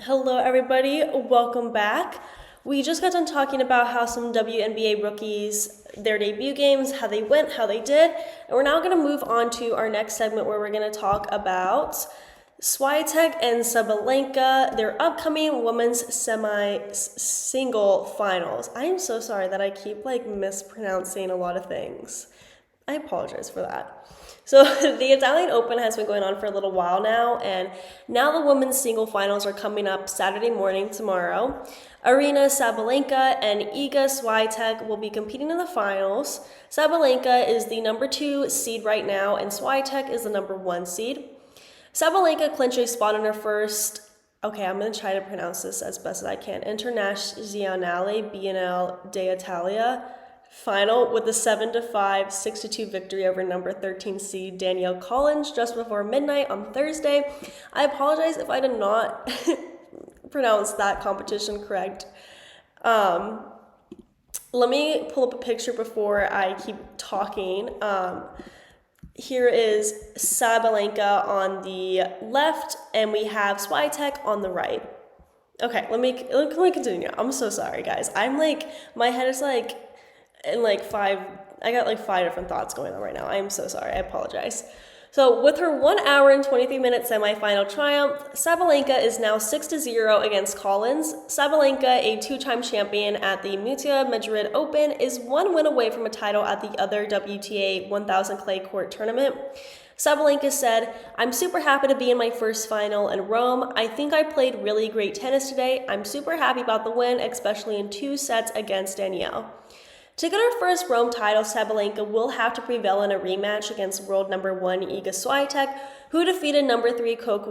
Hello, everybody. Welcome back. We just got done talking about how some WNBA rookies, their debut games, how they went, how they did. And we're now going to move on to our next segment where we're going to talk about Swiatek and Sabalenka, their upcoming women's semi-single finals. I am so sorry that I keep mispronouncing a lot of things. I apologize for that. So the Italian Open has been going on for a little while now, and now the women's single finals are coming up Saturday morning tomorrow. Aryna Sabalenka and Iga Swiatek will be competing in the finals. Sabalenka is the number 2 seed right now, and Swiatek is the number 1 seed. Sabalenka clinched a spot in her first, I'm going to try to pronounce this as best as I can, Internazionali BNL d'Italia final with a 7-5, 6-2 victory over number 13 seed Danielle Collins just before midnight on Thursday. I apologize if I did not pronounce that competition correct. Let me pull up a picture before I keep talking. Here is Sabalenka on the left, and we have Swiatek on the right. Okay, let me continue. I'm so sorry, guys. My head is in I got 5 different thoughts going on right now. I am so sorry. I apologize. So with her 1 hour and 23-minute semifinal triumph, Sabalenka is now 6-0 against Collins. Sabalenka, a 2-time champion at the Madrid Open, is 1 win away from a title at the other WTA 1000 clay court tournament. Sabalenka said, "I'm super happy to be in my first final in Rome. I think I played really great tennis today. I'm super happy about the win, especially in 2 sets against Danielle." To get her first Rome title, Sabalenka will have to prevail in a rematch against world number 1 Iga Swiatek, who defeated number 3 Coco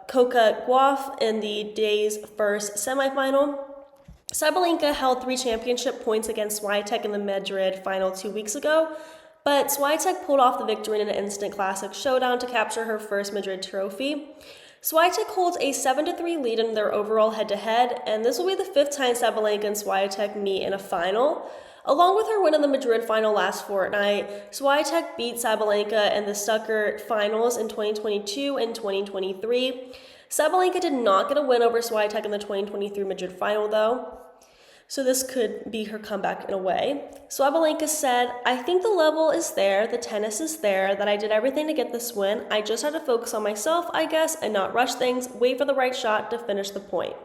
Gauff in the day's first semifinal. Sabalenka held 3 championship points against Swiatek in the Madrid final 2 weeks ago, but Swiatek pulled off the victory in an instant classic showdown to capture her first Madrid trophy. Swiatek holds a 7-3 lead in their overall head-to-head, and this will be the 5th time Sabalenka and Swiatek meet in a final. Along with her win in the Madrid final last fortnight, Swiatek beat Sabalenka in the Stuttgart finals in 2022 and 2023. Sabalenka did not get a win over Swiatek in the 2023 Madrid final, though, so this could be her comeback in a way. Sabalenka said, "I think the level is there, the tennis is there, that I did everything to get this win. I just had to focus on myself, I guess, and not rush things, wait for the right shot to finish the point."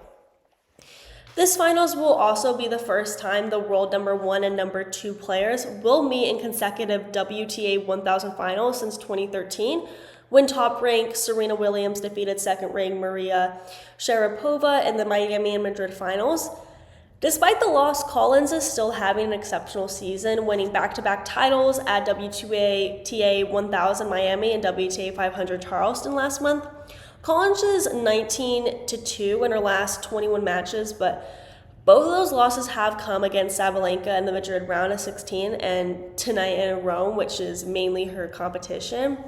This finals will also be the first time the world number 1 and number 2 players will meet in consecutive WTA 1000 finals since 2013, when top-ranked Serena Williams defeated second-ranked Maria Sharapova in the Miami and Madrid finals. Despite the loss, Collins is still having an exceptional season, winning back-to-back titles at WTA 1000 Miami and WTA 500 Charleston last month. Collins is 19-2 in her last 21 matches, but both of those losses have come against Sabalenka in the Madrid round of 16 and tonight in Rome, which is mainly her competition.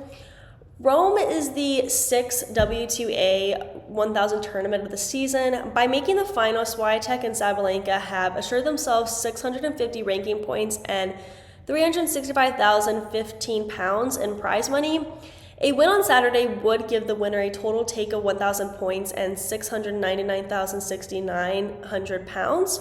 Rome is the 6th WTA 1000 tournament of the season. By making the final, Swiatek and Sabalenka have assured themselves 650 ranking points and £365,015 in prize money. A win on Saturday would give the winner a total take of 1,000 points and £699,600.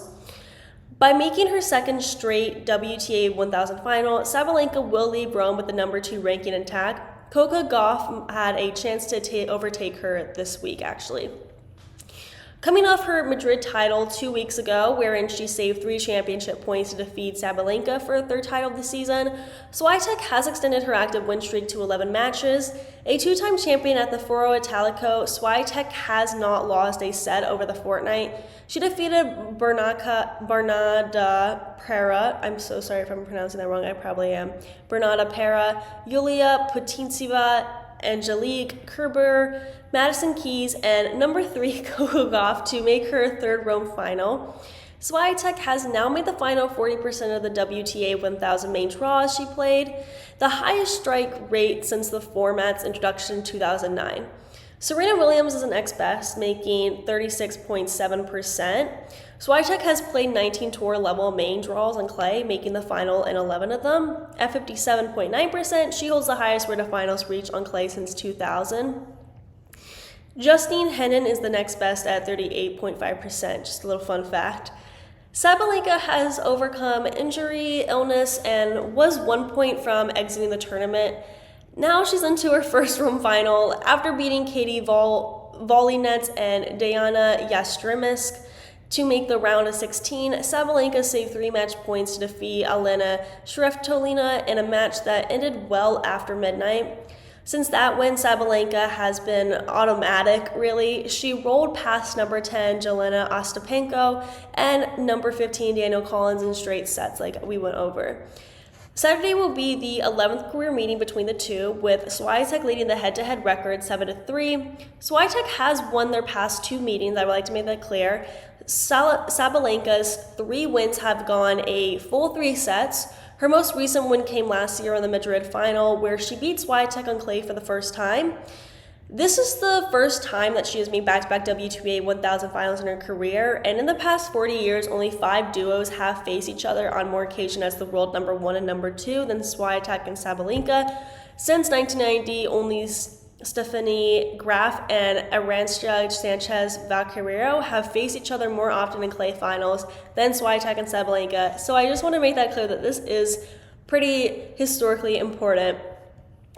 By making her second straight WTA 1000 final, Sabalenka will leave Rome with the number 2 ranking intact. Coco Gauff had a chance to overtake her this week, actually. Coming off her Madrid title 2 weeks ago, wherein she saved 3 championship points to defeat Sabalenka for her 3rd title of the season, Swiatek has extended her active win streak to 11 matches. A 2-time champion at the Foro Italico, Swiatek has not lost a set over the fortnight. She defeated Bernarda Pera, I'm so sorry if I'm pronouncing that wrong, I probably am, Bernarda Pera, Yulia Putintseva, Angelique Kerber, Madison Keys, and number 3 Coco Gauff to make her 3rd Rome final. Swiatek has now made the final 40% of the WTA 1000 main draws she played, the highest strike rate since the format's introduction in 2009. Serena Williams is an next best, making 36.7%. Swiatek has played 19 tour-level main draws on clay, making the final in 11 of them. At 57.9%, she holds the highest rate of finals reached on clay since 2000. Justine Henin is the next best at 38.5%, just a little fun fact. Sabalenka has overcome injury, illness, and was 1 point from exiting the tournament. Now she's into her first Rome final after beating Katie Volinets and Diana Yastremisk to make the round of 16. Sabalenka saved 3 match points to defeat Aryna Shreftolina in a match that ended well after midnight. Since that win, Sabalenka has been automatic, really. She rolled past number 10, Jelena Ostapenko, and number 15, Danielle Collins, in straight sets like we went over. Saturday will be the 11th career meeting between the two, with Swiatek leading the head-to-head record 7-3. Swiatek has won their past 2 meetings, I would like to make that clear. Sabalenka's 3 wins have gone a full 3 sets. Her most recent win came last year in the Madrid final, where she beat Swiatek on clay for the first time. This is the first time that she has made back-to-back WTA 1000 finals in her career, and in the past 40 years, only 5 duos have faced each other on more occasion as the world number 1 and number 2 than Swiatek and Sabalenka. Since 1990, only Stephanie Graf and Aryna Sanchez Valcarrero have faced each other more often in clay finals than Swiatek and Sabalenka. So I just want to make that clear that this is pretty historically important.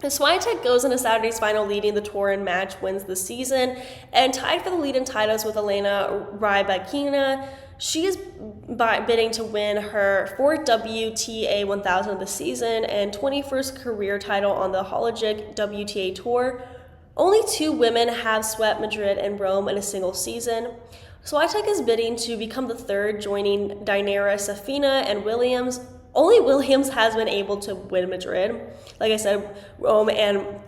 Swiatek goes into Saturday's final leading the tour in match wins this season and tied for the lead in titles with Elena Rybakina. She is bidding to win her 4th WTA 1000 of the season and 21st career title on the Hologic WTA Tour. Only 2 women have swept Madrid and Rome in a single season. Swiatek is bidding to become the 3rd, joining Dainera Safina and Williams. Only Williams has been able to win Madrid. Like I said, Rome and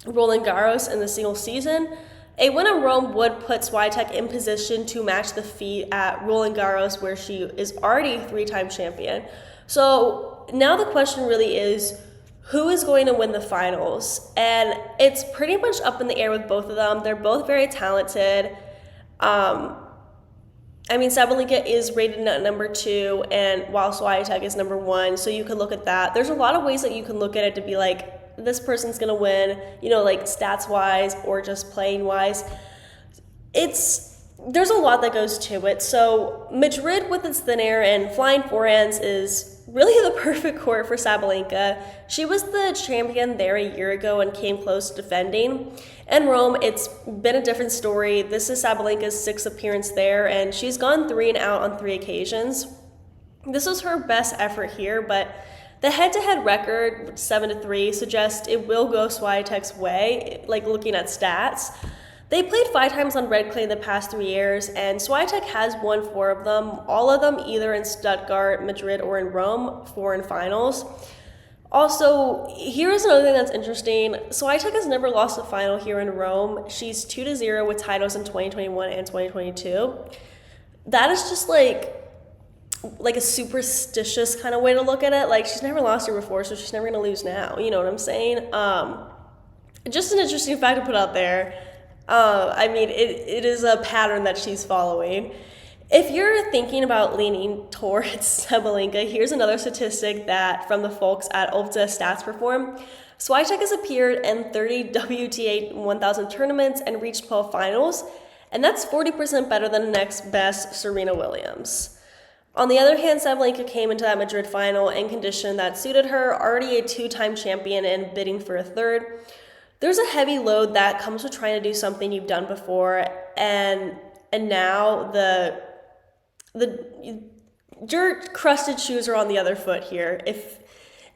Roland Garros in the single season. A win in Rome would put Swiatek in position to match the feat at Roland Garros, where she is already 3-time champion. So now the question really is, who is going to win the finals? And it's pretty much up in the air with both of them. They're both very talented. Sabalenka is rated at number 2, and while Swiatek is number 1, so you could look at that. There's a lot of ways that you can look at it to be like, this person's gonna win, like stats-wise or just playing-wise. There's a lot that goes to it. So Madrid with its thin air and flying forehands is really the perfect court for Sabalenka. She was the champion there a year ago and came close to defending. In Rome, it's been a different story. This is Sabalenka's 6th appearance there, and she's gone 3 and out on 3 occasions. This was her best effort here, but the head-to-head record, 7-3, suggests it will go Swiatek's way, like looking at stats. They played 5 times on red clay in the past 3 years, and Swiatek has won 4 of them, all of them either in Stuttgart, Madrid, or in Rome, 4 in finals. Also, here's another thing that's interesting. Swiatek has never lost a final here in Rome. She's 2-0 with titles in 2021 and 2022. That is just like a superstitious kind of way to look at it. Like, she's never lost here before, so she's never going to lose now. You know what I'm saying? Just an interesting fact to put out there. It is a pattern that she's following. If you're thinking about leaning towards Sabalenka, here's another statistic that from the folks at Ulta Stats Perform. Swiatek has appeared in 30 WTA 1000 tournaments and reached 12 finals, and that's 40% better than the next best, Serena Williams. On the other hand, Sabalenka came into that Madrid final in condition that suited her, already a 2-time champion and bidding for a 3rd. There's a heavy load that comes with trying to do something you've done before, and now the dirt-crusted shoes are on the other foot here, if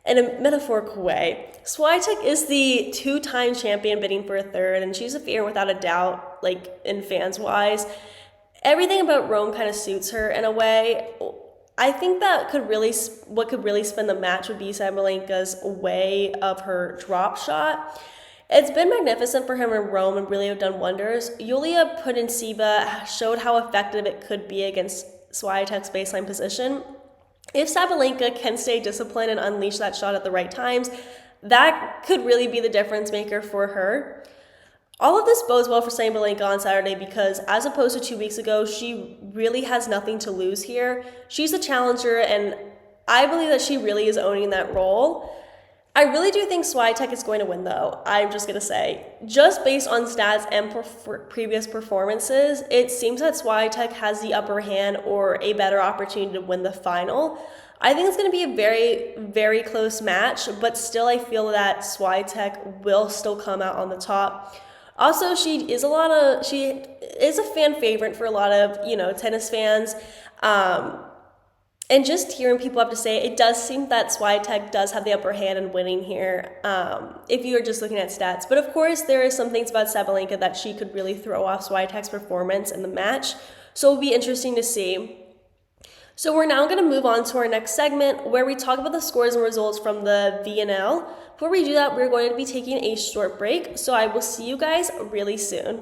in a metaphorical way. Swiatek is the 2-time champion bidding for a 3rd, and she's a favorite without a doubt, like in fans-wise. Everything about Rome kind of suits her in a way. I think that what could really spin the match would be Sabalenka's way of her drop shot. It's been magnificent for him in Rome and really have done wonders. Yulia Putintseva showed how effective it could be against Swiatek's baseline position. If Sabalenka can stay disciplined and unleash that shot at the right times, that could really be the difference maker for her. All of this bodes well for Sabalenka on Saturday because, as opposed to 2 weeks ago, she really has nothing to lose here. She's a challenger, and I believe that she really is owning that role. I really do think Swiatek is going to win, though. I'm just going to say, just based on stats and previous performances, it seems that Swiatek has the upper hand or a better opportunity to win the final. I think it's going to be a very, very close match, but still I feel that Swiatek will still come out on the top. Also, she is a fan favorite for a lot of, tennis fans. And just hearing people have to say, it does seem that Swiatek does have the upper hand in winning here, if you are just looking at stats. But of course, there are some things about Sabalenka that she could really throw off Swiatek's performance in the match. So it'll be interesting to see. So we're now going to move on to our next segment where we talk about the scores and results from the BNL. Before we do that, we're going to be taking a short break. So I will see you guys really soon.